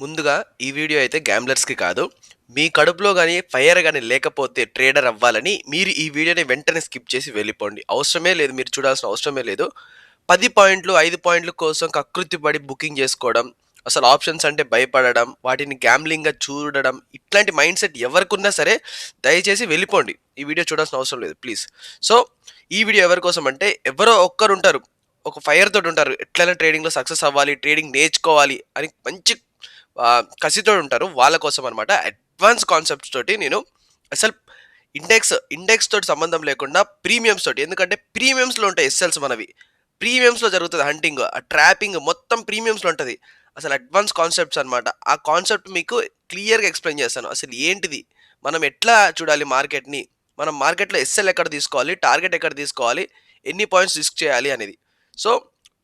ముందుగా ఈ వీడియో అయితే గ్యాంబ్లర్స్‌కి కాదు. మీ కడుపులో గాని, ఫైర్ గాని లేకపోతే ట్రేడర్ అవ్వాలని మీరు ఈ వీడియోని వెంటనే స్కిప్ చేసి వెళ్ళిపోండి. అవసరమే లేదు. మీరు చూడాల్సిన అవసరమే లేదు. 10 పాయింట్లు, 5 పాయింట్ల కోసం కకృతిపడి బుకింగ్ చేసుకోవడం, అసలు ఆప్షన్స్ అంటే భయపడడం, వాటిని గ్యాంబ్లింగ్‌గా చూడడం, ఇట్లాంటి మైండ్‌సెట్ ఎవరికున్నా సరే దయచేసి వెళ్ళిపోండి. ఈ వీడియో చూడాల్సిన అవసరం లేదు ప్లీజ్. సో, ఈ వీడియో ఎవరి కోసం అంటే ఎవరో ఒక్కరుంటారు. ఒక ఫైర్ తోటుంటారు. ఎట్లైనా ట్రేడింగ్‌లో సక్సెస్ అవ్వాలి, ట్రేడింగ్ నేర్చుకోవాలి అని మంచి కసితో ఉంటారు. వాళ్ళ కోసం అనమాట. అడ్వాన్స్ కాన్సెప్ట్స్ తోటి నేను అసలు ఇండెక్స్ తోటి సంబంధం లేకుండా ప్రీమియమ్స్ తోటి, ఎందుకంటే ప్రీమియమ్స్‌లో ఉంటాయి ఎస్ఎల్స్ మనవి. ప్రీమియమ్స్‌లో జరుగుతది హంటింగ్, ఆ ట్రాపింగ్ మొత్తం ప్రీమియమ్స్‌లో ఉంటది. అసలు అడ్వాన్స్ కాన్సెప్ట్స్ అనమాట. ఆ కాన్సెప్ట్ మీకు క్లియర్‌గా ఎక్స్‌ప్లెయిన్ చేస్తాను. అసలు ఏంటిది? మనం ఎట్లా చూడాలి మార్కెట్‌ని? మనం మార్కెట్‌లో ఎస్ఎల్ ఎక్కడ తీసుకోవాలి? టార్గెట్ ఎక్కడ తీసుకోవాలి? ఎన్ని పాయింట్స్ రిస్క్ చేయాలి అనేది. సో,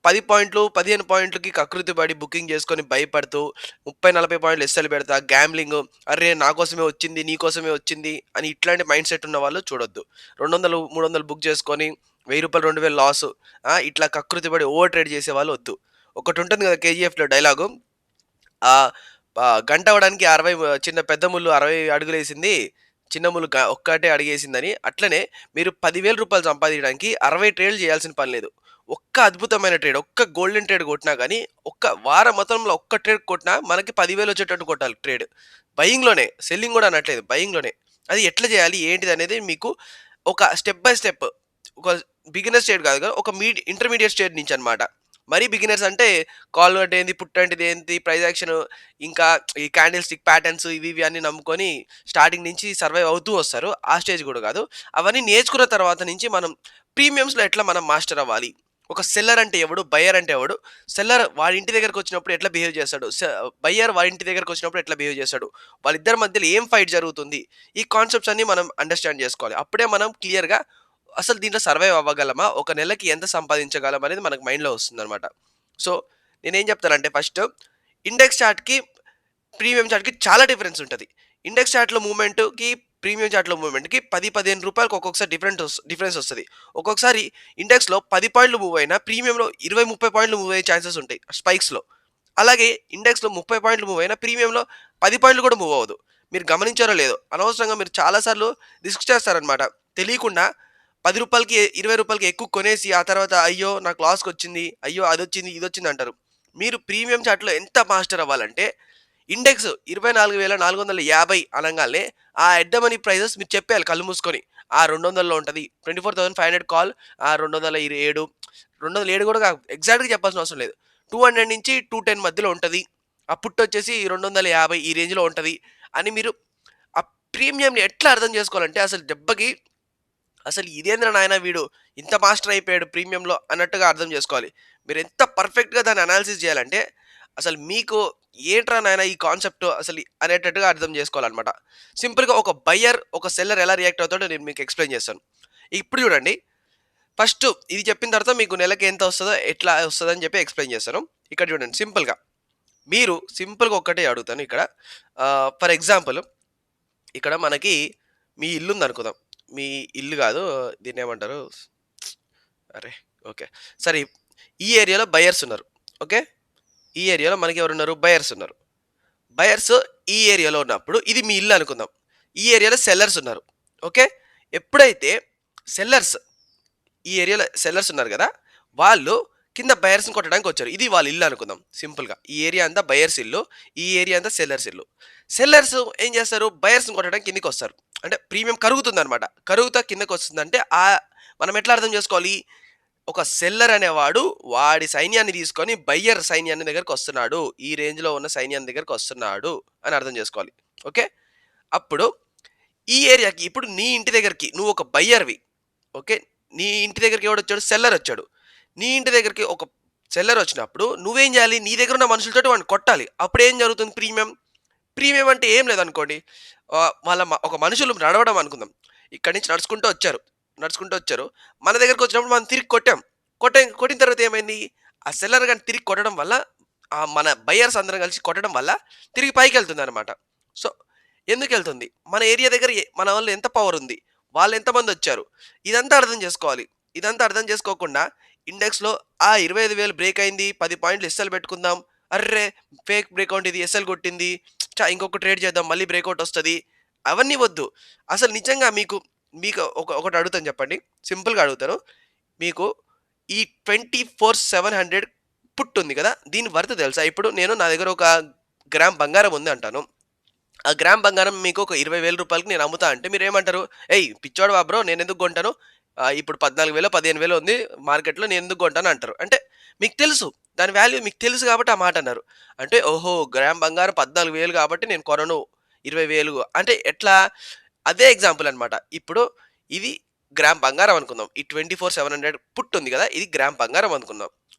10 పాయింట్లు, 15 పాయింట్లకి కకృతి పడి బుకింగ్ చేసుకొని భయపడుతూ 30, 40 పాయింట్లు ఎస్ఎల్ పెడతా, గ్యాంబ్లింగ్, అర్రే! నా కోసమే వచ్చింది, నీ కోసమే వచ్చింది అని ఇట్లాంటి మైండ్ సెట్ ఉన్న వాళ్ళు చూడొద్దు. 200, 300 బుక్ చేసుకొని రూ. 1000, 2000 లాసు. ఇట్లా కకృతి పడి ఓవర్ ట్రేడ్ చేసేవాళ్ళు వద్దు. ఒకటుంటుంది కదా కేజీఎఫ్‌లో డైలాగు. ఆహ్, గంట అవ్వడానికి 60 చిన్న పెద్ద ముల్లు 60 అడుగులేసింది. చిన్న ముల్లు ఒక్కటే అడుగేసిందని. అట్లనే మీరు రూ. 10,000 సంపాదించడానికి 60 ట్రేడ్‌లు చేయాల్సిన పని లేదు. ఒక్క అద్భుతమైన ట్రేడ్, ఒక్క గోల్డెన్ ట్రేడ్ కొట్టినా గాని, ఒక్క వారం మొత్తంలో ఒక్క ట్రేడ్ కొట్టినా మనకి 10,000 వచ్చేటట్టు కొట్టాలి ట్రేడ్. బయింగ్‌లోనే, సెల్లింగ్ గూడా అనట్లేదు. బయింగ్‌లోనే. అది ఎట్లా చేయాలి? ఏంటిదనేది మీకు ఒక స్టెప్ బై స్టెప్, ఒక బిగినర్ స్టేజ్ కాదు కదా! ఒక ఇంటర్మీడియేట్ స్టేజ్ నుంచనమాట. మరీ బిగినర్స్ అంటే కాల్ అంటే ఏంది, పుట్ అంటే ఏంది, ప్రైస్ యాక్షన్, ఇంకా ఈ క్యాండిల్ స్టిక్ ప్యాటర్న్స్ ఇవి ఇవి అన్నీ నమ్ముకొని స్టార్టింగ్ నుంచి సర్వైవ్ అవుతూ వస్తారు. ఆ స్టేజ్ కూడా కాదు. అవన్నీ నేర్చుకున్న తర్వాత నుంచి మనం ప్రీమియమ్స్‌లో ఎట్లా మనం మాస్టర్ అవ్వాలి. ఒక సెల్లర్ అంటే ఎవడు? బయర్ అంటే ఎవడు? సెల్లర్ వాడి ఇంటి దగ్గరకొచ్చినప్పుడు ఎట్లా బిహేవ్ చేస్తాడు? బయర్ వాడి ఇంటి దగ్గరకొచ్చినప్పుడు ఎట్లా బిహేవ్ చేస్తాడు? వాళ్ళిద్దరి మధ్యలో ఏం ఫైట్ జరుగుతుంది? ఈ కాన్సెప్ట్స్ అన్నీ మనం అండర్‌స్టాండ్ చేసుకోవాలి. అప్పుడే మనం క్లియర్‌గా అసలు దీంట్లో సర్వైవ్ అవ్వగలమా? ఒక నెలకి ఎంత సంపాదించగలం అనేది మనకు మైండ్‌లో వస్తుందనమాట. సో, నేనేం చెప్తానంటే ఫస్ట్ ఇండెక్స్ చార్ట్‌కి, ప్రీమియం చార్ట్‌కి చాలా డిఫరెన్స్ ఉంటది. ఇండెక్స్ చార్ట్‌లో మూవ్‌మెంట్‌కి, ప్రీమియం చార్ట్‌లో మూవ్‌మెంట్‌కి 10, 15 రూపాయలకి ఒక్కొక్కసారి డిఫరెన్స్ వస్తది. ఒక్కొక్కసారి ఇండెక్స్‌లో 10 పాయింట్లు మూవ్ అయినా ప్రీమియంలో 20, 30 పాయింట్లు మూవ్ అయ్యే ఛాన్సెస్ ఉంటాయి స్పైక్స్‌లో. అలాగే ఇండెక్స్‌లో 30 పాయింట్లు మూవ్ అయినా ప్రీమియంలో 10 పాయింట్లు కూడా మూవ్ అవ్వదు. మీరు గమనించారో లేదో, అనవసరంగా మీరు చాలా సార్లు రిస్క్ చేస్తారనమాట. తెలియకుండా రూ. 10కి, రూ. 20కి ఎక్కువ కొనేసి ఆ తర్వాత అయ్యో! నాకు లాస్‌కొచ్చింది. అయ్యో! అదొచ్చింది, ఇదొచ్చింది అంటారు. మీరు ప్రీమియం చార్ట్‌లో ఎంత మాస్టర్ అవ్వాలంటే ఇండెక్స్ 24,450 అనంగాల్నే ఆ ఎట్ ద మనీ ప్రైజెస్ మీరు చెప్పేయాలి కళ్ళు మూసుకొని. 200లో ఉంటది. 24,500 కాల్, 207, 207 కూడా కాదు. ఎగ్జాక్ట్‌గా చెప్పాల్సిన అవసరం లేదు. 200 నుంచి 210 మధ్యలో ఉంటది. ఆ పుట్ వచ్చేసి 250 ఈ రేంజ్‌లో ఉంటది అని మీరు ఆ ప్రీమియంని ఎట్లా అర్థం చేసుకోవాలంటే అసలు దెబ్బకి అసలు ఇదేందిరా నాయనా వీడు ఇంత మాస్టర్ అయిపోయాడు ప్రీమియంలో అన్నట్టుగా అర్థం చేసుకోవాలి. మీరు ఎంత పర్ఫెక్ట్‌గా దాన్ని అనాలిసిస్ చేయాలంటే అసలు మీకు ఏంట్రా నాయనా ఈ కాన్సెప్ట్ అసలు అనేటట్టుగా అర్థం చేసుకోవాలన్నమాట. సింపుల్‌గా ఒక బయ్యర్, ఒక సెల్లర్ ఎలా రియాక్ట్ అవుతాడో నేను మీకు ఎక్స్‌ప్లెయిన్ చేస్తాను. ఇప్పుడు చూడండి, ఫస్ట్ ఇది చెప్పిన తర్వాత మీకు నెలకి ఎంత వస్తదో, ఎట్లా వస్తదని చెప్పి ఎక్స్‌ప్లెయిన్ చేస్తాను. ఇక్కడ చూడండి సింపుల్‌గా. మీరు సింపుల్‌గా ఒక్కటే అడుగుతాను ఇక్కడ. ఫర్ ఎగ్జాంపుల్ ఇక్కడ మనకి మీ ఇల్లుందనుకుందాం. మీ ఇల్లు గాదు, దీన్నేమంటారు? అరే! ఓకే. సరే, ఈ ఏరియాలో బయర్స్ ఉన్నారు. ఓకే. ఈ ఏరియాలో మనకెవరున్నారు? బయర్స్ ఉన్నారు. బయర్స్ ఈ ఏరియాలో ఉన్నప్పుడు ఇది మీ ఇల్లు అనుకుందాం. ఈ ఏరియాలో సెల్లర్స్ ఉన్నారు. ఓకే. ఎప్పుడైతే సెల్లర్స్ ఈ ఏరియాలో సెల్లర్స్ ఉన్నారు గదా! వాళ్ళు కింద బయర్స్‌ని కొట్టడానికొచ్చారు. ఇది వాళ్ళ ఇల్లు అనుకుందాం సింపుల్‌గా. ఈ ఏరియా అంతా బయర్స్ ఇల్లు. ఈ ఏరియా అంతా సెల్లర్స్ ఇల్లు. సెల్లర్స్ ఏం చేస్తారు? బయర్స్‌ని కొట్టడానికి కిందకొస్తారు. అంటే ప్రీమియం కరుగుతుందనమాట. కరుగుతా కిందకొస్తుందంటే మనం ఎట్లా అర్థం చేసుకోవాలి? ఒక సెల్లర్ అనేవాడు వాడి సైన్యాన్ని తీసుకొని బయ్యర్ సైన్యాన్ని దగ్గరకొస్తున్నాడు. ఈ రేంజ్‌లో ఉన్న సైన్యం దగ్గరకొస్తున్నాడు అని అర్థం చేసుకోవాలి. ఓకే. అప్పుడు ఈ ఏరియాకి ఇప్పుడు నీ ఇంటి దగ్గరికి నువ్వు ఒక బయ్యర్‌వి. ఓకే. నీ ఇంటి దగ్గరికి ఎవడొచ్చాడు? సెల్లరొచ్చాడు. నీ ఇంటి దగ్గరికి ఒక సెల్లరొచ్చినప్పుడు నువ్వేం జేయాలి? నీ దగ్గరున్న మనుషులతోటి వాడిని కొట్టాలి. అప్పుడేం జరుగుతుంది ప్రీమియం? ప్రీమియం అంటే ఏం లేదనుకోండి. ఒక మనుషులు నడవడం అనుకుందాం. ఇక్కడి నుంచి నడుచుకుంటూ వచ్చారు. నడుచుకుంటూ వచ్చారు. మన దగ్గరకొచ్చినప్పుడు మనం తిరిగి కొట్టాం. కొట్టిన తర్వాత ఏమైంది? ఆ సెల్లర్ గాని తిరిగి కొట్టడం వల్ల, మన బయర్స్ అందరం కలిసి కొట్టడం వల్ల తిరిగి పైకెళ్తుందనమాట. సో, ఎందుకెళ్తుంది? మన ఏరియా దగ్గర మన వాళ్ళు ఎంత పవరుంది? వాళ్ళెంతమందొచ్చారు? ఇదంతా అర్థం జేసుకోవాలి. ఇదంతా అర్థం జేసుకోకుండా ఇండెక్స్‌లో 25,000 బ్రేక్ అయింది. 10 పాయింట్లు ఎస్ఎల్ పెట్టుకుందాం. అర్రే! ఫేక్ బ్రేకౌట్ ఇది ఎస్ఎల్ కొట్టింది. ఇంకొక ట్రేడ్ చేద్దాం మళ్ళీ బ్రేకౌట్ వస్తది. అవన్నీ వద్దు. అసలు నిజంగా మీకు ఒకటి అడుగుతాను చెప్పండి. సింపుల్‌గా అడుగుతాను. మీకు ఈ 24/700 పుట్ ఉంది కదా! దీని వర్త్ తెలుసా? ఇప్పుడు నా దగ్గర ఒక గ్రామ్ బంగారం ఉంది అంటాను. ఆ గ్రామ్ బంగారం మీకు ఒక రూ. 20,000కి నేను అమ్ముతా అంటే మీరేమంటారు? "ఏయ్! పిచ్చోడివా బ్రో! నేనెందుకు కొంటాను? ఇప్పుడు 14,000 15,000 ఉంది మార్కెట్‌లో నేనెందుకు కొంటాను" అంటారు. అంటే మీకు తెలుసు. దాని వాల్యూ మీకు తెలుసు కాబట్టి ఆ మాట అన్నారు. అంటే ఓహో! గ్రామ్ బంగారం 14,000 కాబట్టి నేను కొనను. 20,000 అంటే ఎట్లా? అదే ఎగ్జాంపుల్ అన్నమాట. ఇప్పుడు ఇది గ్రామ్ బంగారం అనుకుందాం. ఈ 24/700 పుట్ ఉంది కదా! ఇది గ్రామ్ బంగారం అనుకుందాం.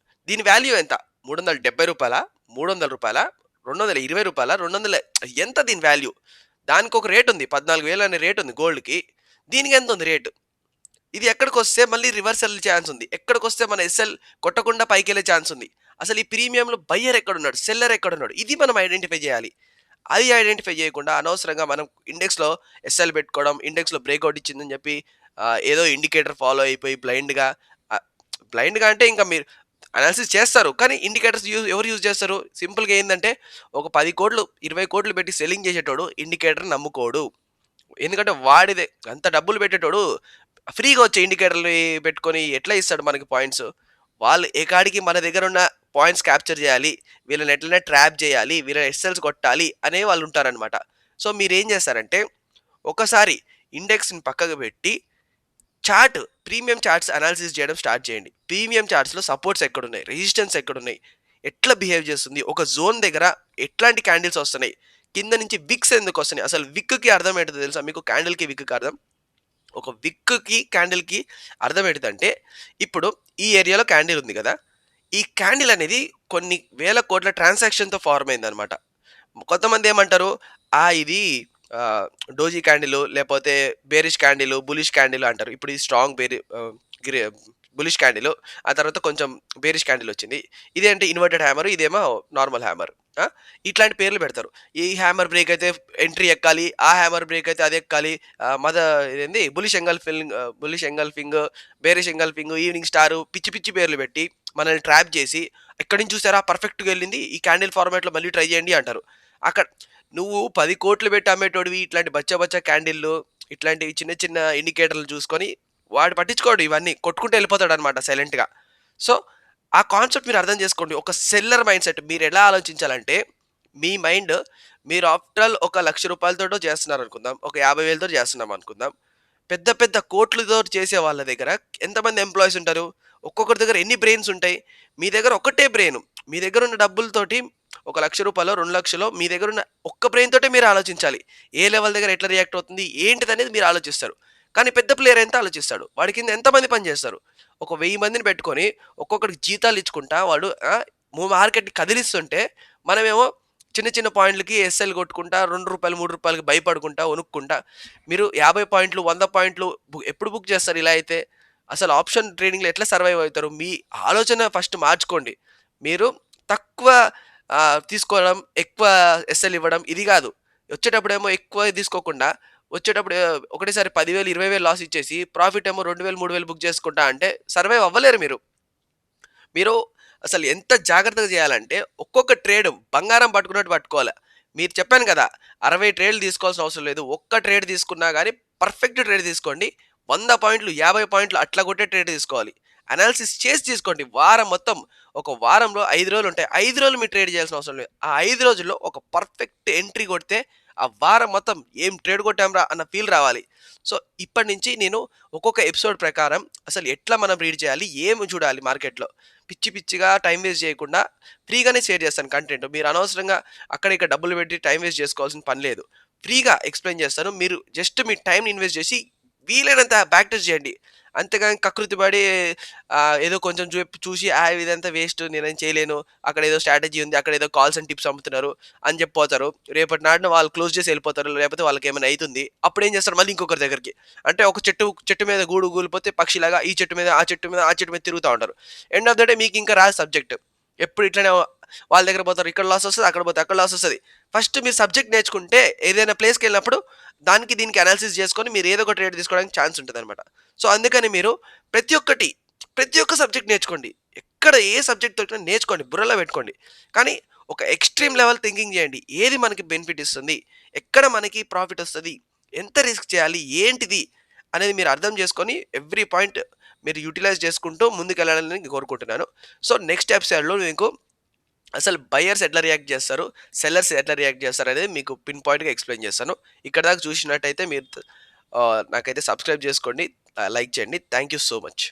దీని వాల్యూ ఎంత? రూ. 370, రూ. 300, రూ. 220, 200 ఎంత దీని వాల్యూ? దానికొక రేట్ ఉంది. 14,000 అనే రేట్ ఉంది గోల్డ్‌కి. దీనికెంత ఉంది రేట్? ఇది ఎక్కడికొస్తే మళ్ళీ రివర్స్ ఎళ్ళే ఛాన్స్ ఉంది. ఎక్కడికొస్తే మన ఎస్ఎల్ కొట్టకుండా పైకెళ్ళే ఛాన్స్ ఉంది. అసలు ఈ ప్రీమియంలో బయ్యర్ ఎక్కడున్నాడు? సెల్లర్ ఎక్కడున్నాడు? ఇది మనం ఐడెంటిఫై చేయాలి. అది ఐడెంటిఫై చేయకుండా అనవసరంగా మనం ఇండెక్స్‌లో ఎస్ఎల్ పెట్టుకోవడం, ఇండెక్స్‌లో బ్రేకౌట్ ఇచ్చిందని చెప్పి ఏదో ఇండికేటర్ ఫాలో అయిపోయి ఆహ్, బ్లైండ్‌గా అంటే ఇంకా మీరు అనాలిసిస్ చేస్తారు. కానీ ఇండికేటర్స్ ఎవరు యూజ్ చేస్తారు? సింపుల్‌గా ఏందంటే ఒక 10,00,00,000, 20,00,00,000 పెట్టి సెల్లింగ్ చేసేటోడు ఇండికేటర్ నమ్ముకోడు. ఎందుకంటే వాడిదే అంత డబ్బులు పెట్టేటోడు ఫ్రీగా వచ్చే ఇండికేటర్‌లు పెట్టుకొని ఎట్లా ఇస్తాడు మనకి పాయింట్స్? వాళ్ళు ఏకాడికి మన దగ్గరున్న పాయింట్స్ క్యాప్చర్ చేయాలి. వీళ్ళని ఎట్లైనా ట్రాప్ చేయాలి. వీళ్ళ ఎస్ఎల్స్ కొట్టాలి అనే వాళ్ళు ఉంటారనమాట. సో మీరేం చేస్తారంటే ఒకసారి ఇండెక్స్‌ని పక్కకు పెట్టి చార్ట్, ప్రీమియం చార్ట్స్ అనాలిసిస్ చేయడం స్టార్ట్ చేయండి. ప్రీమియం చార్ట్స్‌లో సపోర్ట్స్ ఎక్కడున్నాయి? రెసిస్టెన్స్ ఎక్కడున్నాయి? ఎట్లా బిహేవ్ చేస్తుంది? ఒక జోన్ దగ్గర ఎట్లాంటి క్యాండిల్స్ వస్తున్నాయి? కింద నుంచి విక్స్ ఎందుకొస్తున్నాయి? అసలు విక్‌కి అర్థం ఏంటో తెలుసా మీకు? క్యాండిల్‌కి, విక్‌కి అర్థం? ఒక విక్‌కి, క్యాండిల్‌కి అర్థం ఏంటిదంటే, ఇప్పుడు ఈ ఏరియాలో క్యాండిల్ ఉంది గదా! ఈ క్యాండిల్ అనేది కొన్ని వేల కోట్ల ట్రాన్సాక్షన్‌తో ఫార్మ్ అయిందనమాట. కొంతమంది ఏమంటారు, ఇది డోజీ క్యాండిలు, లేపోతే బేరిష్ క్యాండిలు, బులిష్ క్యాండిల్ అంటారు. ఇప్పుడు ఈ స్ట్రాంగ్ గ్రే బులిష్ క్యాండిలు, ఆ తర్వాత కొంచెం బేరిష్ క్యాండిల్ వచ్చింది. ఇదేంటి ఇన్వర్టెడ్ హ్యామర్, ఇదేమో నార్మల్ హ్యామర్. ఆ! ఇట్లాంటి పేర్లు పెడతారు. ఈ హ్యామర్ బ్రేక్ అయితే ఎంట్రీ ఎక్కాలి, ఆ హ్యామర్ బ్రేక్ అయితే అది ఎక్కాలి. ఇదేంది bullish engulfing, bearish engulfing, evening star పిచ్చి పిచ్చి పేర్లు పెట్టి మనల్ని ట్రాప్ చేసి, "ఎక్కడి నుంచి చూసారా పర్ఫెక్ట్‌గా ఎళ్ళింది. ఈ క్యాండిల్ ఫార్మాట్‌లో మళ్ళీ ట్రై చేయండి" అంటారు. అక్కడ నువ్వు 10,00,00,000 పెట్టి అమ్మేటోడివి ఇట్లాంటి బచ్చా బచ్చా క్యాండిల్‌లు, ఇట్లాంటివి చిన్న చిన్న ఇండికేటర్‌లు చూసుకొని వాడు పట్టించుకోడు ఇవన్నీ. కొట్టుకుంటూ ఎళ్ళిపోతాడనమాట సైలెంట్‌గా. సో, ఆ కాన్సెప్ట్ మీరు అర్థం చేసుకోండి. ఒక సెల్లర్ మైండ్‌సెట్ మీరెలా ఆలోచించాలంటే, మీ మైండ్ మీరు ఆఫ్టర్ ఆల్ ఒక రూ. 1,00,000తోటో చేస్తున్నారనుకుందాం. ఒక 50,000 చేస్తున్నాం అనుకుందాం. పెద్ద పెద్ద కోట్లతో చేసే వాళ్ళ దగ్గర ఎంతమంది ఎంప్లాయీస్ ఉంటారు? ఒక్కొక్కరి దగ్గర ఎన్ని బ్రెయిన్స్ ఉంటాయి? మీ దగ్గర ఒక్కటే బ్రెయిను. మీ దగ్గరున్న డబ్బులతోటి ఒక రూ. 1,00,000, 2,00,000 మీ దగ్గరున్న ఒక్క బ్రెయిన్ తోటే మీరు ఆలోచించాలి. ఏ లెవెల్ దగ్గర ఎట్లా రియాక్ట్ అవుతుంది? ఏంటిదనేది మీరు ఆలోచిస్తారు. కానీ పెద్ద ప్లేయర్ ఎంత ఆలోచిస్తాడు? వాడి కింద ఎంతమంది పని చేస్తారు? ఒక 1000 మందిని పెట్టుకొని ఒక్కొక్కడికి జీతాలు ఇచ్చుకుంటా వాడు మార్కెట్‌ని కదిలిస్తుంటే మనమేమో చిన్న చిన్న పాయింట్లకి ఎస్ఎల్ కొట్టుకుంటా రూ. 2, రూ. 3కి భయపడుకుంటా, వణుక్కుంటా మీరు 50 పాయింట్లు, 100 పాయింట్లు ఎప్పుడు బుక్ చేస్తారు ఇలా అయితే? అసలు ఆప్షన్ ట్రేడింగ్‌లో ఎట్లా సర్వైవ్ అవుతారు? మీ ఆలోచన ఫస్ట్ మార్చుకోండి. మీరు తక్కువ తీసుకోవడం, ఎక్కువ ఎస్ఎల్ ఇవ్వడం ఇది గాదు. వచ్చేటప్పుడేమో ఎక్కువ తీసుకోకుండా, వచ్చేటప్పుడు ఒకటేసారి 10,000, 20,000 లాస్ ఇచ్చేసి, ప్రాఫిట్ ఏమో 2,000, 3,000 బుక్ చేసుకుంటా అంటే సర్వైవ్ అవ్వలేరు మీరు. మీరు అసలు ఎంత జాగ్రత్తగా చేయాలంటే, ఒక్కొక్క ట్రేడ్ బంగారం పట్టుకున్నట్టు పట్టుకోవాలి. మీరు చెప్పాను కదా! 60 ట్రేడ్‌లు తీసుకోవాల్సిన అవసరం లేదు. ఒక్క ట్రేడ్ తీసుకున్నా గాని పర్ఫెక్ట్ ట్రేడ్ తీసుకోండి. 100 పాయింట్లు, 50 పాయింట్లు అట్లా కొట్టే ట్రేడ్ తీసుకోవాలి. అనాలిసిస్ చేసి తీసుకోండి. వారం మొత్తం ఒక వారంలో 5 రోజులుంటాయి. 5 రోజులు మీరు ట్రేడ్ చేయాల్సిన అవసరం లేదు. ఆ 5 రోజుల్లో ఒక పర్ఫెక్ట్ ఎంట్రీ కొడితే, ఆ వారం మొత్తం ఏం ట్రేడ్ కొట్టాంరా అన్న ఫీల్ రావాలి. సో, ఇప్పటి నుంచి నేను ఒక్కొక్క ఎపిసోడ్ ప్రకారం అసలు ఎట్లా మనం రీడ్ చేయాలి? ఏమి చూడాలి మార్కెట్‌లో? పిచ్చి పిచ్చిగా టైం వేస్ట్ చేయకుండా ఫ్రీగానే షేర్ చేస్తాను కంటెంట్. మీరు అనవసరంగా అక్కడ ఇక్కడ డబ్బులు పెట్టి టైం వేస్ట్ చేసుకోవాల్సిన పని లేదు. ఫ్రీగా ఎక్స్‌ప్లెయిన్ చేస్తాను. మీరు జస్ట్ మీ టైమ్‌ని ఇన్వెస్ట్ చేసి వీలైనంత బ్యాక్ టెస్ట్ చేయండి. అంతేగాని కకృతి పడి ఏదో కొంచెం చూసి ఇదంతా వేస్ట్ నేనేం చేయలేను. అక్కడ ఏదో స్ట్రాటజీ ఉంది. అక్కడ ఏదో కాల్స్ అండ్ టిప్స్ అమ్ముతున్నారు అని చెప్పి పోతారు. రేపటి నాడున వాళ్ళు క్లోజ్ చేసి ఎళ్ళిపోతారు. లేకపోతే వాళ్ళకేమైనా అయితుంది. అప్పుడేం చేస్తారు మళ్ళీ ఇంకొకరి దగ్గరికి. అంటే ఒక చెట్టు మీద గూడు కూలిపోతే పక్షిలాగా ఈ చెట్టు మీద, ఆ చెట్టు మీద, ఆ చెట్టు మీద తిరుగుతా ఉంటారు. ఎండ్ ఆఫ్ ద డే మీకింకా రాదు సబ్జెక్ట్. ఎప్పుడు ఇట్లనే వాళ్ళ దగ్గర పోతారు. ఇక్కడ లాస్ వస్తది. అక్కడ పోతే అక్కడ లాస్ వస్తది. ఫస్ట్ మీరు సబ్జెక్ట్ నేర్చుకుంటే ఏదైనా ప్లేస్‌కెళ్ళినప్పుడు దానికి దీనికి అనాలిసిస్ చేసుకొని మీరు ఏదో ఒక ట్రేడ్ తీసుకోవడానికి ఛాన్స్ ఉంటదనమాట. సో, అందుకని మీరు ప్రతి ప్రతి ఒక్క సబ్జెక్ట్ నేర్చుకోండి. ఎక్కడ ఏ సబ్జెక్ట్ దొరికినా నేర్చుకోండి. బుర్రలో పెట్టుకోండి. కానీ ఒక ఎక్స్‌ట్రీమ్ లెవెల్ థింకింగ్ చేయండి. ఏది మనకి బెనిఫిట్ ఇస్తుంది? ఎక్కడ మనకి ప్రాఫిట్ వస్తది? ఎంత రిస్క్ చేయాలి? ఏంటిది? అనేది మీరు అర్థం చేసుకొని ఎవ్రీ పాయింట్ మీరు యుటిలైజ్ చేసుకుంటూ ముందుకెళ్ళాలని కోరుకుంటున్నాను. సో, నెక్స్ట్ ఎపిసోడ్‌లో మీకు అసలు బయర్స్ ఎట్లా రియాక్ట్ చేస్తారు? సెల్లర్స్ ఎట్లా రియాక్ట్ చేస్తారనేది మీకు పిన్ పాయింట్‌గా ఎక్స్‌ప్లెయిన్ చేస్తాను. ఇక్కడి దాకా చూసినట్టయితే మీరు నాకైతే సబ్స్క్రైబ్ చేసుకోండి. లైక్ చేయండి. Thank you so much.